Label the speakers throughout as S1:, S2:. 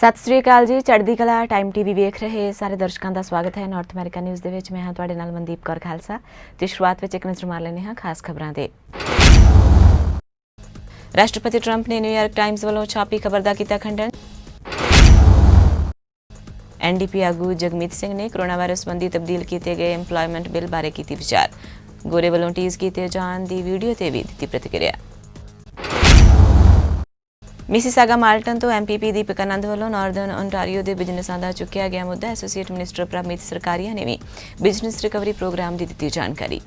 S1: सत श्री अकाल जी। चढ़दी कला टाइम टीवी वेख रहे सारे दर्शकों का स्वागत है। नॉर्थ अमेरिका न्यूज़ दे विच मैं हाँ तुहाडे नाल मनदीप कौर खालसा ते शुरुआत विच एक नज़र मार लैंदे हां खास खबरां ते। राष्ट्रपति ट्रंप ने न्यूयॉर्क टाइम्स वालों छापी खबर दा कीता खंडन। NDP आगू जगमीत सिंह ने कोरोना वायरस संबंधी तब्दील किए गए एम्पलॉयमेंट बिल बारे कीती विचार। गोरे वालों टीज़ किए जाण दी वीडियो ते भी दित्ती प्रतिक्रिया। मिसिसागा माल्टन तो MPP दीपक आनंद वालों नॉर्दर्न ओंटारियो के बिजनेसां दा चुक्या गया मुद्दा। एसोसीएट मिनिस्टर प्रभमीत सरकारिया ने भी बिजनेस रिकवरी प्रोग्राम की दी जानकारी।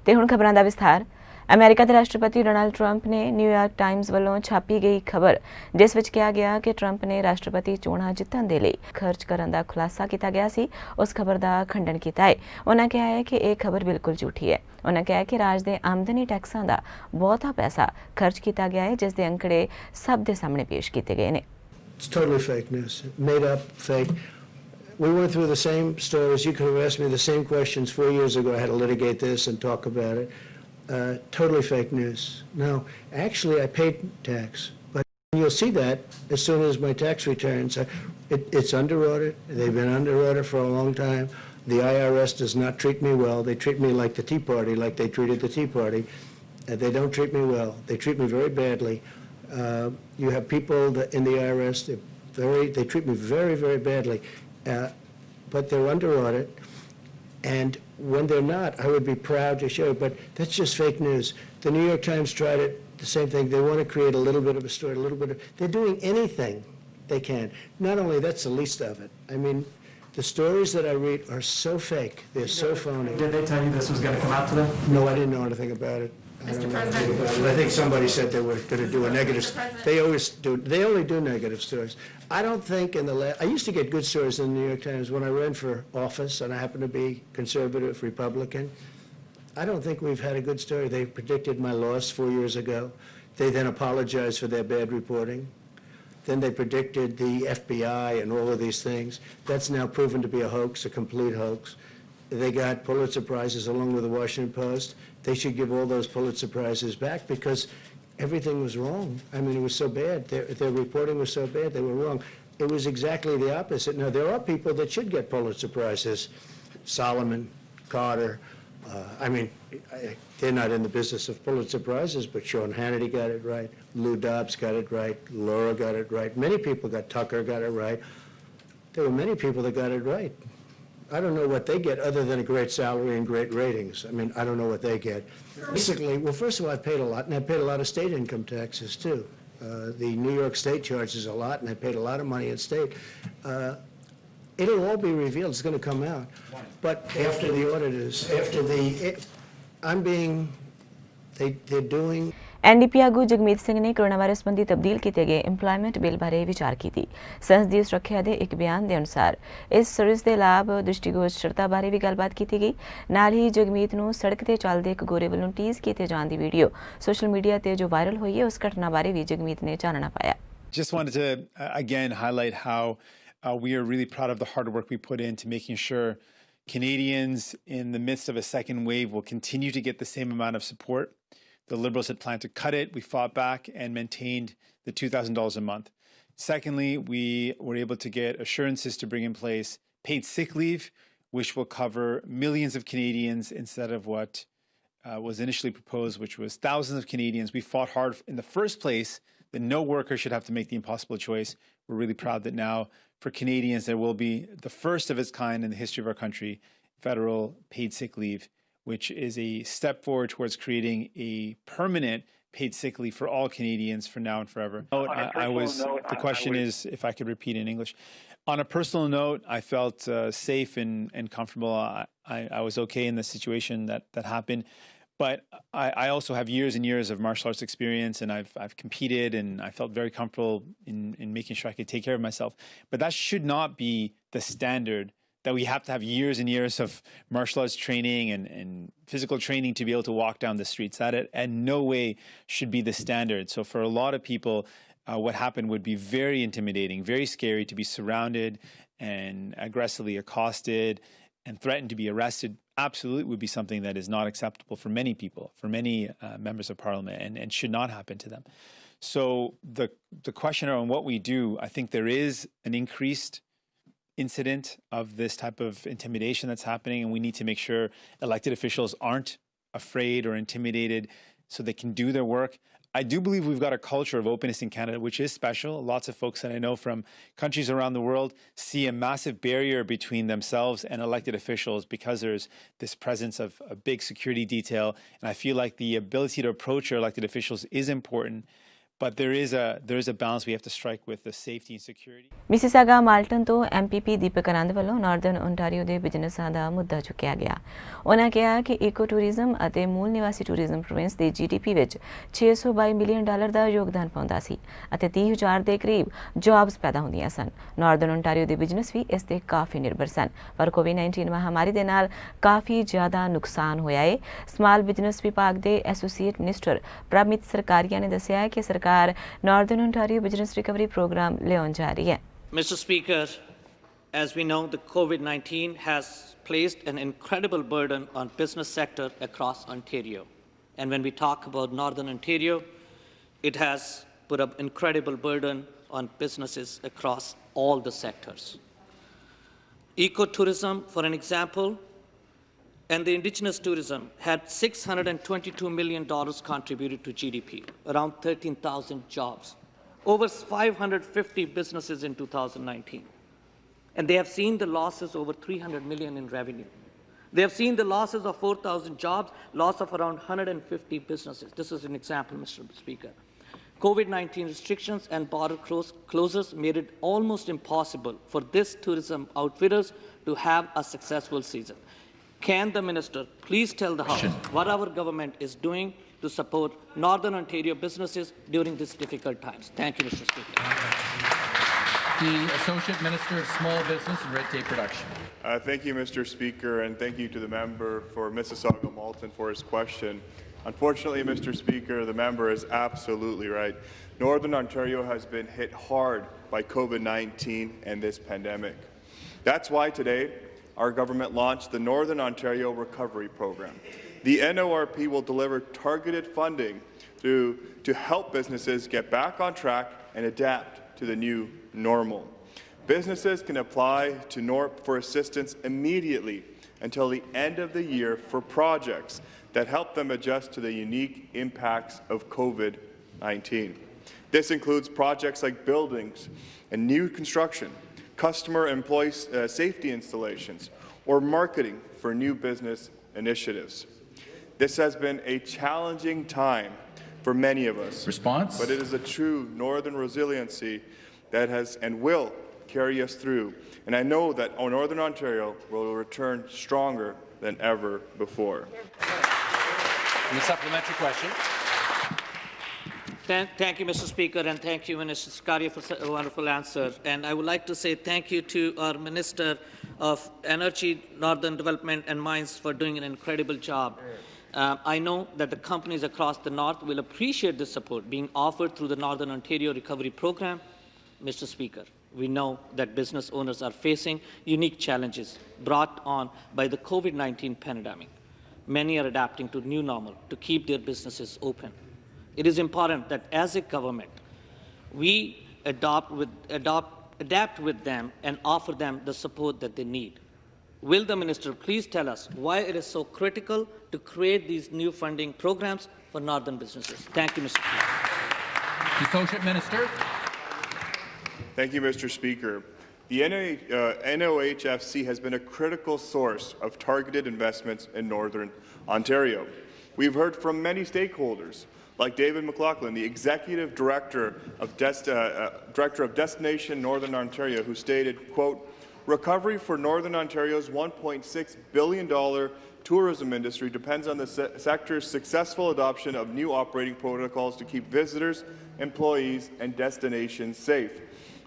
S1: ते हुण खबरां दा विस्तार। अमेरिका के राष्ट्रपति डोनाल्ड ट्रंप ने न्यूयॉर्क टाइम्स वालों छापी गई खबर जिस विच कहा गया कि ट्रंप ने राष्ट्रपति चोणां जितण दे लई खर्च करन दा खुलासा किया गया सी, उस खबर का खंडन किया है। उन्होंने कहा है कि यह खबर बिल्कुल झूठी है। उन्होंने कहा कि राज के आमदनी टैक्सां का बहुता पैसा खर्च किया गया है, जिस दे अंकड़े सब के सामने पेश किए गए हैं।
S2: It's totally fake news, made up, fake. We went through the same stories. You could have asked me the same questions 4 years ago. I had to litigate this and talk about it. Totally fake news. No, actually, I paid tax, but you'll see that as soon as my tax returns. It's under audit. They've been under audit for a long time. The IRS does not treat me well. They treat me like the Tea Party, like they treated the Tea Party. They don't treat me well. They treat me very badly. You have people that in the IRS, they treat me very, very badly, but they're under audit. And when they're not, I would be proud to show it, but that's just fake news. The New York Times tried it, the same thing. They want to create a little bit of a story, a little bit of, they're doing anything they can. Not only that's the least of it. I mean, the stories that I read are so fake. They're so phony.
S3: Did they tell you this was going to come out today?
S2: No, I didn't know anything about it.
S4: Mr. President.
S2: I think somebody said they were going to do a negative. They always do. They only do negative stories. I don't think in the last. I used to get good stories in the New York Times when I ran for office, and I happened to be conservative Republican. I don't think we've had a good story. They predicted my loss 4 years ago. They then apologized for their bad reporting. Then they predicted the FBI and all of these things. That's now proven to be a hoax, a complete hoax. They got Pulitzer Prizes along with the Washington Post. They should give all those Pulitzer Prizes back because everything was wrong. I mean, it was so bad. Their reporting was so bad, they were wrong. It was exactly the opposite. Now, there are people that should get Pulitzer Prizes. Solomon, Carter. They're not in the business of Pulitzer Prizes, but Sean Hannity got it right. Lou Dobbs got it right. Laura got it right. Many people Tucker got it right. There were many people that got it right. I don't know what they get other than a great salary and great ratings. I mean, I don't know what they get. Basically, well, first of all, I've paid a lot, and I paid a lot of state income taxes, too. The New York State charges a lot, and I paid a lot of money in state. It'll all be revealed. It's going to come out. But after the auditors, they're doing...
S1: NDP आगू जगमीत सिंह ने corona virus संबंधी तब्दील किए गए employment bill बारे विचार की। संसदीय सुरक्षा के एक बयान के अनुसार इस सर्विस के लाभ दृष्टिगोचरता बारे भी गलबात की गई। नाल ही जगमीत नूं सड़क ते चलदे एक गोरे वालों टीज़ किए जाने की वीडियो सोशल मीडिया ते जो वायरल हुई है, उस घटना बारे भी जगमीत ने चानना पाया।
S3: Just wanted to again highlight how we are really proud of the hard work we put into making sure Canadians in the midst of a second wave will continue to get the same amount of support. The Liberals had planned to cut it. We fought back and maintained the $2,000 a month. Secondly, we were able to get assurances to bring in place paid sick leave, which will cover millions of Canadians instead of what was initially proposed, which was thousands of Canadians. We fought hard in the first place that no worker should have to make the impossible choice. We're really proud that now for Canadians, there will be the first of its kind in the history of our country, federal paid sick leave, which is a step forward towards creating a permanent paid sick leave for all Canadians for now and forever. The question is, if I could repeat in English. On a personal note, I felt safe and comfortable. I was okay in the situation that happened. But I also have years and years of martial arts experience, and I've competed, and I felt very comfortable in making sure I could take care of myself. But that should not be the standard, that we have to have years and years of martial arts training and physical training to be able to walk down the streets. That in no way should be the standard. So for a lot of people, what happened would be very intimidating, very scary to be surrounded and aggressively accosted and threatened to be arrested. Absolutely would be something that is not acceptable for many people, for many members of parliament, and should not happen to them. So the question on what we do, I think there is an increased incident of this type of intimidation that's happening, and we need to make sure elected officials aren't afraid or intimidated so they can do their work. I do believe we've got a culture of openness in Canada, which is special. Lots of folks that I know from countries around the world see a massive barrier between themselves and elected officials because there's this presence of a big security detail. And I feel like the ability to approach our elected officials is important. But there is a balance we have to strike with the safety and security.
S1: Mississauga Malton ਤੋਂ MPP ਦੀਪਕ ਆਨੰਦ ਵੱਲੋਂ Northern Ontario ਦੇ ਬਿਜ਼ਨਸਾਂ ਦਾ ਮੁੱਦਾ ਚੁੱਕਿਆ ਗਿਆ। ਉਹਨਾਂ ਕਿਹਾ ਕਿ eco tourism ਅਤੇ ਮੂਲ ਨਿਵਾਸੀ ਟੂਰਿਜ਼ਮ ਪ੍ਰੋਵਿੰਸ ਦੀ ਜੀਡੀਪੀ ਵਿੱਚ $622 ਮਿਲੀਅਨ ਦਾ ਯੋਗਦਾਨ ਪਾਉਂਦਾ ਸੀ ਅਤੇ 30,000 ਦੇ ਕਰੀਬ ਜੌਬਸ ਪੈਦਾ ਹੁੰਦੀਆਂ ਸਨ। ਨਾਰਦਰਨ ਓਨਟਾਰੀਓ ਦੇ ਬਿਜ਼ਨਸ ਵੀ ਇਸ ਤੇ ਕਾਫੀ ਨਿਰਭਰ ਸਨ, ਪਰ ਕੋਵਿਡ-19 ਮਹਾਮਾਰੀ ਦੇ ਨਾਲ ਕਾਫੀ ਜ਼ਿਆਦਾ ਨੁਕਸਾਨ ਹੋਇਆ ਹੈ। ਸਮਾਲ ਬਿਜ਼ਨਸ ਵਿਭਾਗ ਦੇ ਐਸੋਸੀਏਟ ਮਿਨਿਸਟਰ ਪ੍ਰਮਿਤ ਸਰਕਾਰੀਆ ਨੇ ਦੱਸਿਆ ਹੈ ਕਿ ਸਰਕਾਰ Northern Ontario Business Recovery Program ਲਿਆਉਣ ਜਾ ਰਹੀ ਹੈ।
S4: Mr. Speaker, as we know, the COVID-19 has placed an incredible burden on business sector across Ontario. And when we talk about Northern Ontario, it has put an incredible burden on businesses across all the sectors. Ecotourism, for an example, and the indigenous tourism had $622 million contributed to GDP, around 13,000 jobs, over 550 businesses in 2019. And they have seen the losses over $300 million in revenue. They have seen the losses of 4,000 jobs, loss of around 150 businesses. This is an example, Mr. Speaker. COVID-19 restrictions and border closures made it almost impossible for this tourism outfitters to have a successful season. Can the minister please tell the House what our government is doing to support Northern Ontario businesses during these difficult times? Thank you, Mr. Speaker.
S5: The Associate Minister of Small Business and Red Tape Reduction.
S6: Thank you, Mr. Speaker, and thank you to the member for Mississauga Malton for his question. Unfortunately, Mr. Speaker, the member is absolutely right. Northern Ontario has been hit hard by COVID-19 and this pandemic. That's why today, our government launched the Northern Ontario Recovery Program. The NORP will deliver targeted funding to help businesses get back on track and adapt to the new normal. Businesses can apply to NORP for assistance immediately until the end of the year for projects that help them adjust to the unique impacts of COVID-19. This includes projects like buildings and new construction, customer employee safety installations, or marketing for new business initiatives. This has been a challenging time for many of us.
S5: Response?
S6: But it is a true northern resiliency that has and will carry us through. And I know that Northern Ontario will return stronger than ever before.
S5: The supplementary question.
S4: Thank you, Mr. Speaker, and thank you, Minister Scaria, for a wonderful answer. And I would like to say thank you to our Minister of Energy, Northern Development and Mines for doing an incredible job. I know that the companies across the North will appreciate this support being offered through the Northern Ontario Recovery Program. Mr. Speaker, we know that business owners are facing unique challenges brought on by the COVID-19 pandemic. Many are adapting to new normal to keep their businesses open. It is important that as a government, we adapt with them and offer them the support that they need. Will the minister please tell us why it is so critical to create these new funding programs for northern businesses? Thank you, Mr. Speaker.
S5: The Associate Minister.
S6: Thank you, Mr. Speaker. The NOHFC has been a critical source of targeted investments in Northern Ontario. We've heard from many stakeholders, like David McLaughlin, the Executive Director of Destination Northern Ontario, who stated, quote, "Recovery for Northern Ontario's $1.6 billion tourism industry depends on the sector's successful adoption of new operating protocols to keep visitors, employees, and destinations safe.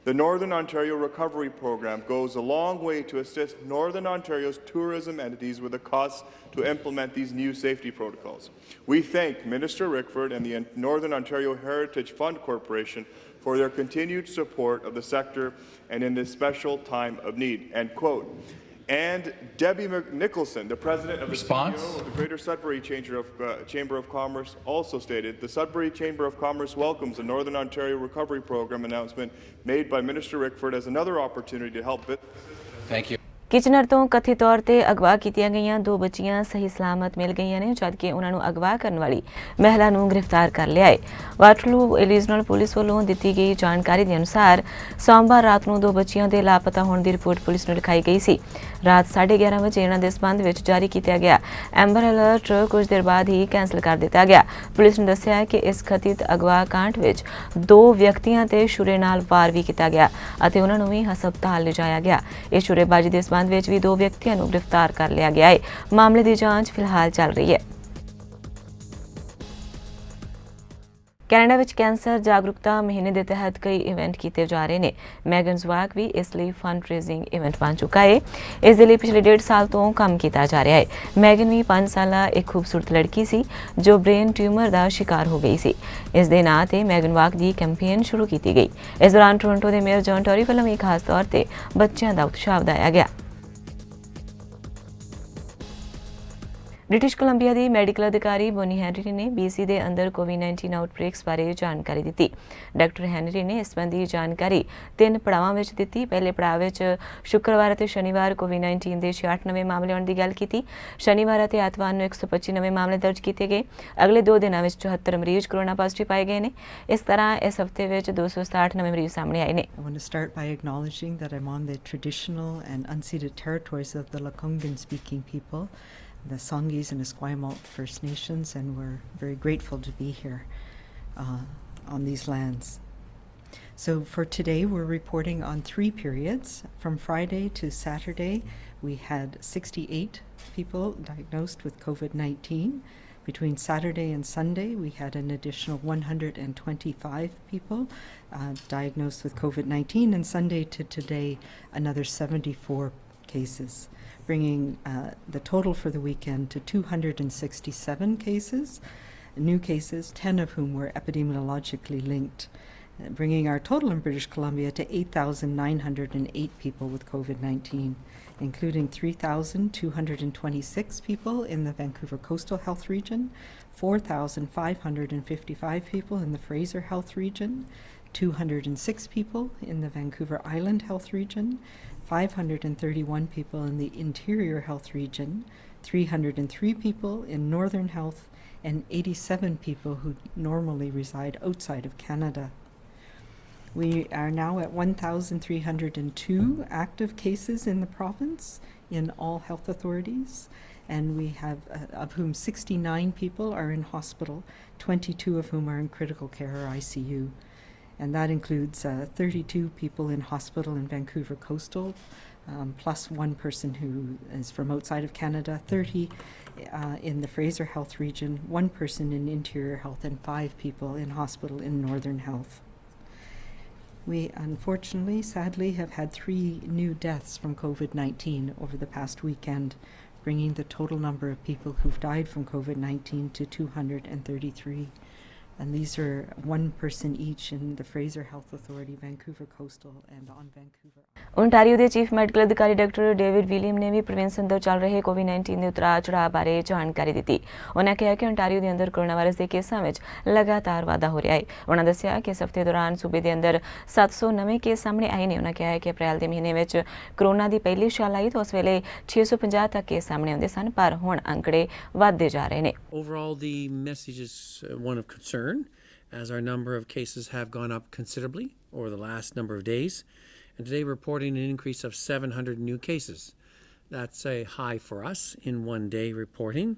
S6: The Northern Ontario Recovery Program goes a long way to assist Northern Ontario's tourism entities with the costs to implement these new safety protocols. We thank Minister Rickford and the Northern Ontario Heritage Fund Corporation for their continued support of the sector and in this special time of need." End quote. And Debbie Nicholson, the president of the
S5: Response?
S6: CEO of the Greater Sudbury Chamber of Commerce, also stated, the Sudbury Chamber of Commerce welcomes the Northern Ontario Recovery Program announcement made by Minister Rickford as another opportunity to help businesses.
S5: Thank you.
S1: Kitchener ਤੋਂ ਕਥਿਤ ਤੌਰ ਤੇ ਅਗਵਾ ਕੀਤੀਆਂ ਗਈਆਂ 2 ਬੱਚੀਆਂ ਸਹੀ ਸਲਾਮਤ ਮਿਲ ਗਈਆਂ ਨੇ ਜਦਕਿ ਉਹਨਾਂ ਨੂੰ ਅਗਵਾ ਕਰਨ ਵਾਲੀ ਮਹਿਲਾ ਨੂੰ ਗ੍ਰਿਫਤਾਰ ਕਰ ਲਿਆ ਹੈ। ਵਾਟਰਲੂ ਰੀਜਨਲ ਪੁਲਿਸ ਵੱਲੋਂ ਦਿੱਤੀ ਗਈ ਜਾਣਕਾਰੀ ਦੇ ਅਨੁਸਾਰ ਸੋਮਵਾਰ ਰਾਤ ਨੂੰ 2 ਬੱਚੀਆਂ ਦੇ ਲਾਪਤਾ ਹੋਣ ਦੀ ਰਿਪੋਰਟ ਪੁਲਿਸ ਨੂੰ ਲਿਖਾਈ ਗਈ ਸੀ। ਰਾਤ 11:30 ਵਜੇ ਇਹਨਾਂ ਦੇ ਸਬੰਧ ਵਿੱਚ ਜਾਰੀ ਕੀਤਾ ਗਿਆ ਐਂਬਰ ਅਲਰਟ ਕੁਝ ਦੇਰ ਬਾਅਦ ਹੀ ਕੈਂਸਲ ਕਰ ਦਿੱਤਾ ਗਿਆ। ਪੁਲਿਸ ਨੇ ਦੱਸਿਆ ਕਿ ਇਸ ਕਥਿਤ ਅਗਵਾ ਕਾਂਡ ਵਿੱਚ 2 ਵਿਅਕਤੀਆਂ ਤੇ ਛੁਰੇ ਨਾਲ ਵਾਰ ਵੀ ਕੀਤਾ ਗਿਆ ਅਤੇ ਉਹਨਾਂ ਨੂੰ ਵੀ ਹਸਪਤਾਲ ਲਿਜਾਇਆ ਗਿਆ। ਇਸ ਛੁਰੇਬਾਜ਼ੀ ਦੇ ਸਬੰਧ ਵਿੱਚ ਵੀ 2 ਵਿਅਕਤੀਆਂ ਨੂੰ ਗ੍ਰਿਫਤਾਰ ਕਰ ਲਿਆ ਗਿਆ ਹੈ। ਮਾਮਲੇ ਦੀ ਜਾਂਚ ਫਿਲਹਾਲ ਚੱਲ ਰਹੀ ਹੈ। ਕੈਨੇਡਾ ਵਿੱਚ ਕੈਂਸਰ ਜਾਗਰੂਕਤਾ ਮਹੀਨੇ ਦੇ ਤਹਿਤ ਕਈ ਇਵੈਂਟ ਕੀਤੇ ਜਾ ਰਹੇ ਨੇ। ਮੈਗਨਸ ਵਾਕ ਵੀ ਇਸ ਲਈ ਫੰਡ ਰੇਜ਼ਿੰਗ ਇਵੈਂਟ ਬਣ ਚੁੱਕਾ ਹੈ। ਇਸ ਦੇ ਲਈ ਪਿਛਲੇ 1.5 ਸਾਲ ਤੋਂ ਕੰਮ ਕੀਤਾ ਜਾ ਰਿਹਾ ਹੈ। ਮੈਗਨ ਵੀ 5 ਸਾਲਾ ਇੱਕ ਖੂਬਸੂਰਤ ਲੜਕੀ ਸੀ ਜੋ ਬ੍ਰੇਨ ਟਿਊਮਰ ਦਾ ਸ਼ਿਕਾਰ ਹੋ ਗਈ ਸੀ। ਇਸ ਦੇ ਨਾਂ ਤੇ ਮੈਗਨ ਵਾਕ ਦੀ ਕੈਂਪੇਨ ਸ਼ੁਰੂ ਕੀਤੀ ਗਈ। ਇਸ ਦੌਰਾਨ ਟੋਰਾਂਟੋ ਦੇ ਮੇਅਰ ਜੌਨ ਟੋਰੀ ਵੱਲੋਂ ਵੀ ਖਾਸ ਤੌਰ ਤੇ ਬੱਚਿਆਂ ਦਾ ਉਤਸ਼ਾਹ ਵਧਾਇਆ ਗਿਆ। ਬ੍ਰਿਟਿਸ਼ ਕੋਲੰਬੀਆ ਦੀ ਮੈਡੀਕਲ ਅਧਿਕਾਰੀ ਬੋਨੀ ਹੈਨਰੀ ਨੇ BC ਦੇ ਅੰਦਰ ਕੋਵਿਡ-19 ਆਊਟਬ੍ਰੇਕਸ ਬਾਰੇ ਜਾਣਕਾਰੀ ਦਿੱਤੀ। ਡਾਕਟਰ ਹੈਨਰੀ ਨੇ ਇਸ ਸੰਬੰਧੀ ਜਾਣਕਾਰੀ 3 ਪੜਾਵਾਂ ਵਿੱਚ ਦਿੱਤੀ। ਪਹਿਲੇ ਪੜਾਅ ਵਿੱਚ ਸ਼ੁੱਕਰਵਾਰ ਅਤੇ ਸ਼ਨੀਵਾਰ ਕੋਵਿਡ-19 ਦੇ 66 ਨਵੇਂ ਮਾਮਲੇ ਆਉਣ ਦੀ ਗੱਲ ਕੀਤੀ। ਸ਼ਨੀਵਾਰ ਅਤੇ ਐਤਵਾਰ ਨੂੰ 125 ਨਵੇਂ ਮਾਮਲੇ ਦਰਜ ਕੀਤੇ ਗਏ। ਅਗਲੇ 2 ਦਿਨਾਂ ਵਿੱਚ 74 ਮਰੀਜ਼ ਕੋਰੋਨਾ ਪੋਜ਼ਿਟਿਵ ਪਾਏ ਗਏ ਨੇ। ਇਸ ਤਰ੍ਹਾਂ ਇਸ ਹਫ਼ਤੇ ਵਿੱਚ 267 ਨਵੇਂ ਮਰੀਜ਼ ਸਾਹਮਣੇ ਆਏ ਨੇ।
S7: I want to start by acknowledging that I'm on the traditional and unceded territories of the Lekwungen-speaking people, the Songhees and Esquimalt First Nations, and we're very grateful to be here on these lands. So for today, we're reporting on 3 periods. From Friday to Saturday, we had 68 people diagnosed with COVID-19. Between Saturday and Sunday, we had an additional 125 people diagnosed with COVID-19, and Sunday to today, another 74 cases, bringing the total for the weekend to 267 cases, new cases, 10 of whom were epidemiologically linked, bringing our total in British Columbia to 8,908 people with COVID-19, including 3,226 people in the Vancouver Coastal Health Region, 4,555 people in the Fraser Health Region, 206 people in the Vancouver Island Health Region, 531 people in the Interior Health Region, 303 people in Northern Health, and 87 people who normally reside outside of Canada. We are now at 1,302 active cases in the province in all health authorities, and we have, of whom 69 people are in hospital, 22 of whom are in critical care or ICU. And that includes 32 people in hospital in Vancouver Coastal, plus 1 person who is from outside of Canada, 30 in the Fraser Health Region, 1 person in Interior Health, and 5 people in hospital in Northern Health. We unfortunately, sadly, have had 3 new deaths from COVID-19 over the past weekend, bringing the total number of people who've died from COVID-19 to 233. And these are 1 person each in the Fraser Health Authority, Vancouver Coastal, and on Vancouver.
S1: Ontario ਦੇ chief medical ਅਧਿਕਾਰੀ doctor David William ਨੇ ਵੀ prevention ਤੋਂ ਚੱਲ ਰਹੇ ਕੋਵਿਡ-19 ਦੇ ਉਤਰਾਅ ਚੜ੍ਹਾਅ ਬਾਰੇ ਜਾਣਕਾਰੀ ਦਿੱਤੀ। ਉਹਨਾਂ ਕਿਹਾ ਕਿ ਓਨਟਾਰੀਓ ਦੇ ਅੰਦਰ ਕੋਰੋਨਾ ਵਾਇਰਸ ਦੇ ਕੇਸਾਂ ਵਿੱਚ ਲਗਾਤਾਰ ਵਾਧਾ ਹੋ ਰਿਹਾ ਹੈ। ਉਹਨਾਂ ਦੱਸਿਆ ਕਿ ਇਸ ਹਫ਼ਤੇ ਦੌਰਾਨ ਸੂਬੇ ਦੇ ਅੰਦਰ 700 ਨਵੇਂ ਕੇਸ ਸਾਹਮਣੇ ਆਏ ਨੇ। ਉਹਨਾਂ ਕਿਹਾ ਕਿ ਅਪ੍ਰੈਲ ਦੇ ਮਹੀਨੇ ਵਿੱਚ ਕੋਰੋਨਾ ਦੀ ਪਹਿਲੀ ਛਾਲ ਆਈ ਤਾਂ ਉਸ ਵੇਲੇ 650 ਤੱਕ ਕੇਸ ਸਾਹਮਣੇ ਆਉਂਦੇ ਸਨ, ਪਰ ਹੁਣ ਅੰਕੜੇ ਵੱਧਦੇ ਜਾ ਰਹੇ ਨੇ।
S8: Overall, the message is one of concern, as our number of cases have gone up considerably over the last number of days. And today we're reporting an increase of 700 new cases. That's a high for us in one day reporting,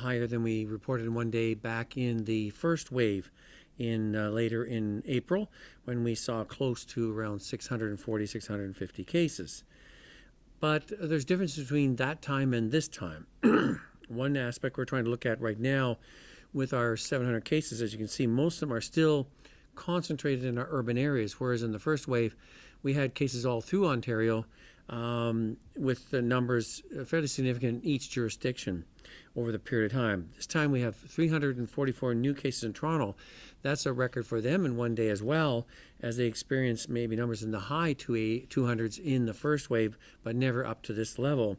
S8: higher than we reported in one day back in the first wave later in April, when we saw close to around 640, 650 cases. But there's differences between that time and this time. One aspect we're trying to look at right now with our 700 cases, as you can see, most of them are still concentrated in our urban areas, whereas in the first wave, we had cases all through Ontario, with the numbers fairly significant in each jurisdiction over the period of time. This time we have 344 new cases in Toronto. That's a record for them in one day as well, as they experienced maybe numbers in the high 200s in the first wave, but never up to this level.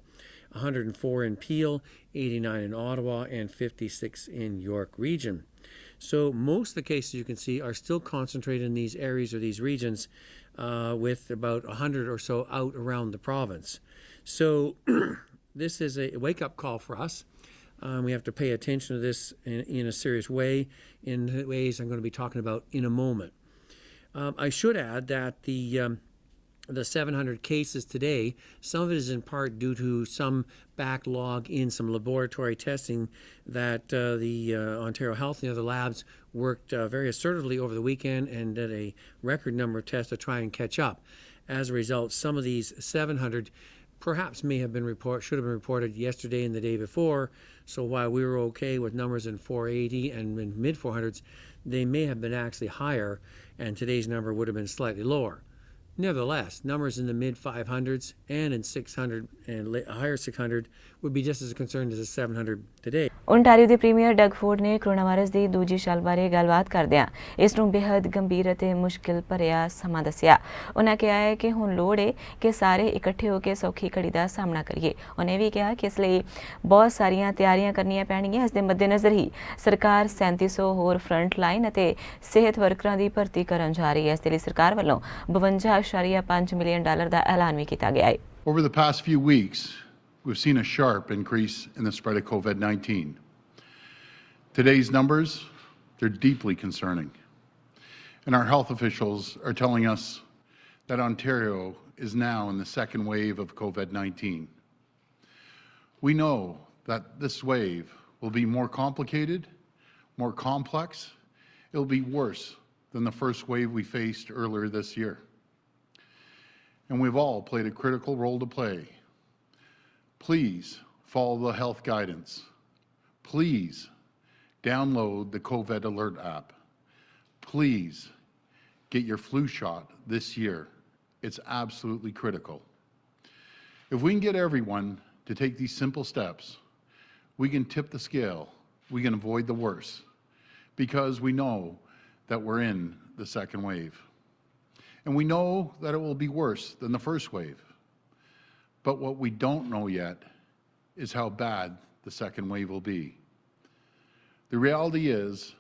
S8: 104 in Peel, 89 in Ottawa, and 56 in York Region. So most of the cases you can see are still concentrated in these areas or these regions, with about 100 or so out around the province. So this is a wake-up call for us. We have to pay attention to this in a serious way, in the ways I'm going to be talking about in a moment. I should add that the 700 cases today, some of it is in part due to some backlog in some laboratory testing that the Ontario Health and the other labs worked very assertively over the weekend and did a record number of tests to try and catch up. As a result, some of these 700 perhaps should have been reported yesterday and the day before. So while we were okay with numbers in 480 and in mid 400s, they may have been actually higher, and today's number would have been slightly lower. Nevertheless, numbers in the mid 500s and in 600 and higher 600 would be just as concerned as the 700 today.
S1: Ontario ਦੇ premier Doug Ford ਨੇ corona virus ਦੀ ਦੂਜੀ ਛਾਲ ਬਾਰੇ ਗੱਲਬਾਤ ਕਰਦਿਆਂ ਇਸ ਨੂੰ ਬੇहद ਗੰਭੀਰ ਅਤੇ ਮੁਸ਼ਕਿਲ ਭਰਿਆ ਸਮਾਂ ਦੱਸਿਆ। ਉਹਨਾਂ ਕਿਹਾ ਹੈ ਕਿ ਹੁਣ ਲੋੜ ਹੈ ਕਿ ਸਾਰੇ ਇਕੱਠੇ ਹੋ ਕੇ ਸੌਖੀ ਘੜੀ ਦਾ ਸਾਹਮਣਾ ਕਰੀਏ। ਉਹਨੇ ਵੀ ਕਿਹਾ ਕਿ ਇਸ ਲਈ ਬਹੁਤ ਸਾਰੀਆਂ ਤਿਆਰੀਆਂ ਕਰਨੀਆਂ ਪੈਣਗੀਆਂ। ਇਸ ਦੇ ਮੱਦੇਨਜ਼ਰ ਹੀ ਸਰਕਾਰ 3700 ਹੋਰ ਫਰੰਟ ਲਾਈਨ ਅਤੇ ਸਿਹਤ ਵਰਕਰਾਂ ਦੀ ਭਰਤੀ ਕਰਨ ਜਾ ਰਹੀ ਹੈ। ਇਸ ਦੇ ਲਈ ਸਰਕਾਰ ਵੱਲੋਂ $52.5 ਮਿਲੀਅਨ ਦਾ ਐਲਾਨ ਵੀ ਕੀਤਾ ਗਿਆ ਹੈ।
S9: Over the past few weeks, we've seen a sharp increase in the spread of COVID-19. Today's numbers, they're deeply concerning. And our health officials are telling us that Ontario is now in the second wave of COVID-19. We know that this wave will be more complicated, more complex. It'll be worse than the first wave we faced earlier this year. And we've all played a critical role to play. Please follow the health guidance. Please download the COVID Alert app. Please get your flu shot this year. It's absolutely critical. If we can get everyone to take these simple steps, we can tip the scale. We can avoid the worst, because we know that we're in the second wave. And we know that it will be worse than the first wave. But what we don't know yet is how bad the second wave will be. The reality is,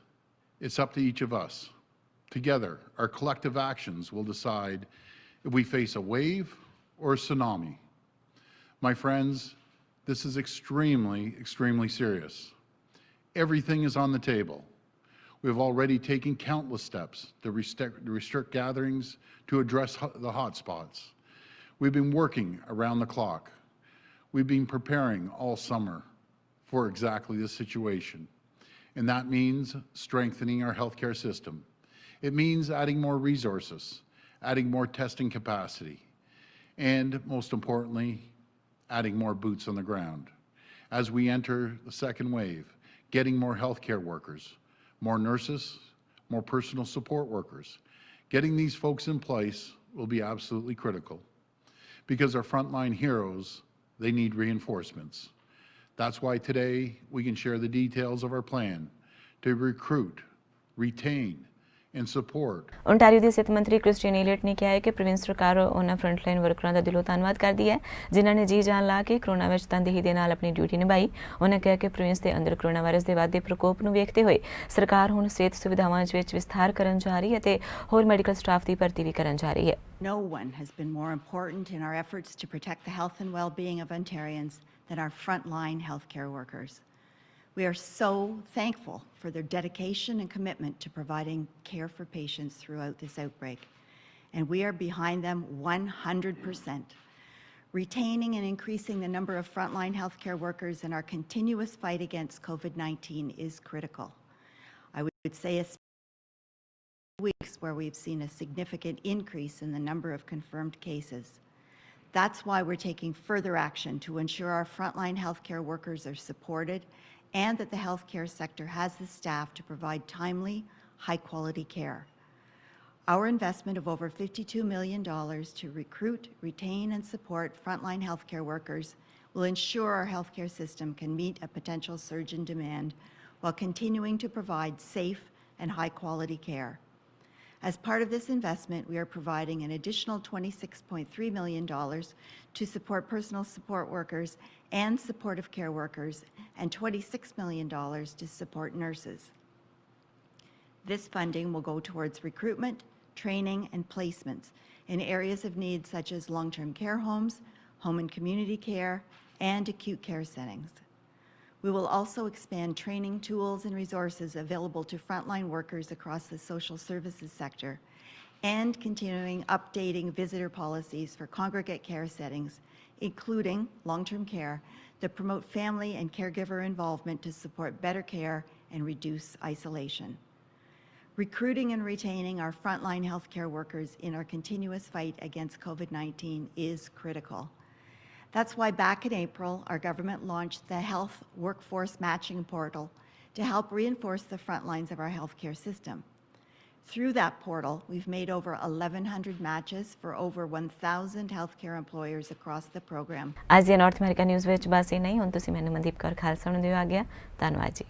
S9: it's up to each of us. Together, our collective actions will decide if we face a wave or a tsunami. My friends, this is extremely, extremely serious. Everything is on the table. We have already taken countless steps to restrict gatherings, to address the hotspots. We've been working around the clock. We've been preparing all summer for exactly this situation. And that means strengthening our healthcare system. It means adding more resources, adding more testing capacity, and most importantly, adding more boots on the ground. As we enter the second wave, getting more healthcare workers, more nurses, more personal support workers. Getting these folks in place will be absolutely critical, because our frontline heroes, they need reinforcements. That's why today we can share the details of our plan to recruit, retain, and support.
S1: Ontario ਦੇ ਸਿਹਤ ਮੰਤਰੀ Christine ਏਲੀਅਟ ਨੇ ਕਿਹਾ ਹੈ ਕਿ province ਸਰਕਾਰ ਉਹਨਾਂ frontline ਵਰਕਰਾਂ ਦਾ ਦਿਲੋਂ ਧੰਨਵਾਦ ਕਰਦੀ ਹੈ ਜਿਨ੍ਹਾਂ ਨੇ ਜੀ ਜਾਨ ਲਾ ਕੇ ਕੋਰੋਨਾ ਵਿੱਚ ਤਨਦੇਹੀ ਦੇ ਨਾਲ ਆਪਣੀ ਡਿਊਟੀ ਨਿਭਾਈ। ਉਹਨਾਂ ਕਿਹਾ ਕਿ ਪ੍ਰੋਵਿੰਸ ਦੇ ਅੰਦਰ ਕੋਰੋਨਾ ਵਾਇਰਸ ਦੇ ਵੱਧਦੇ ਪ੍ਰਕੋਪ ਨੂੰ ਵੇਖਦੇ ਹੋਏ ਸਰਕਾਰ ਹੁਣ ਸਿਹਤ ਸੁਵਿਧਾਵਾਂ ਵਿੱਚ ਵਿਸਥਾਰ ਕਰਨ ਜਾ ਰਹੀ ਹੈ ਅਤੇ ਹੋਰ ਮੈਡੀਕਲ ਸਟਾਫ ਦੀ ਭਰਤੀ ਵੀ ਕਰਨ ਜਾ ਰਹੀ ਹੈ।
S10: No one has been more important in our efforts to protect the health and well-being of Ontarians than our frontline healthcare workers. We are so thankful for their dedication and commitment to providing care for patients throughout this outbreak, and we are behind them 100%. Retaining and increasing the number of frontline healthcare workers in our continuous fight against COVID-19 is critical. I would say especially weeks where we've seen a significant increase in the number of confirmed cases. That's why we're taking further action to ensure our frontline healthcare workers are supported and that the healthcare sector has the staff to provide timely, high-quality care. Our investment of over $52 million to recruit, retain, and support frontline healthcare workers will ensure our healthcare system can meet a potential surge in demand while continuing to provide safe and high-quality care. As part of this investment, we are providing an additional $26.3 million to support personal support workers and supportive care workers, and $26 million to support nurses. This funding will go towards recruitment, training, and placements in areas of need such as long-term care homes, home and community care, and acute care settings. We will also expand training tools and resources available to frontline workers across the social services sector, and continuing updating visitor policies for congregate care settings, including long-term care, that promote family and caregiver involvement to support better care and reduce isolation. Recruiting and retaining our frontline healthcare workers in our continuous fight against COVID-19 is critical. That's why back in April, our government launched the Health Workforce Matching Portal to help reinforce the front lines of our healthcare system. Through that portal, we've made over 1,100 matches for over 1,000 healthcare employers across the program.
S1: आज the north America news ਵਿੱਚ ਬਸ ਇੰਨਾ ਹੀ। ਹੁਣ ਤੁਸੀਂ ਮੈਨੂੰ ਮਨਦੀਪ ਕੌਰ ਖਾਲਸਾ ਨੂੰ ਦਿਓ ਆ ਗਿਆ। ਧੰਨਵਾਦ ਜੀ।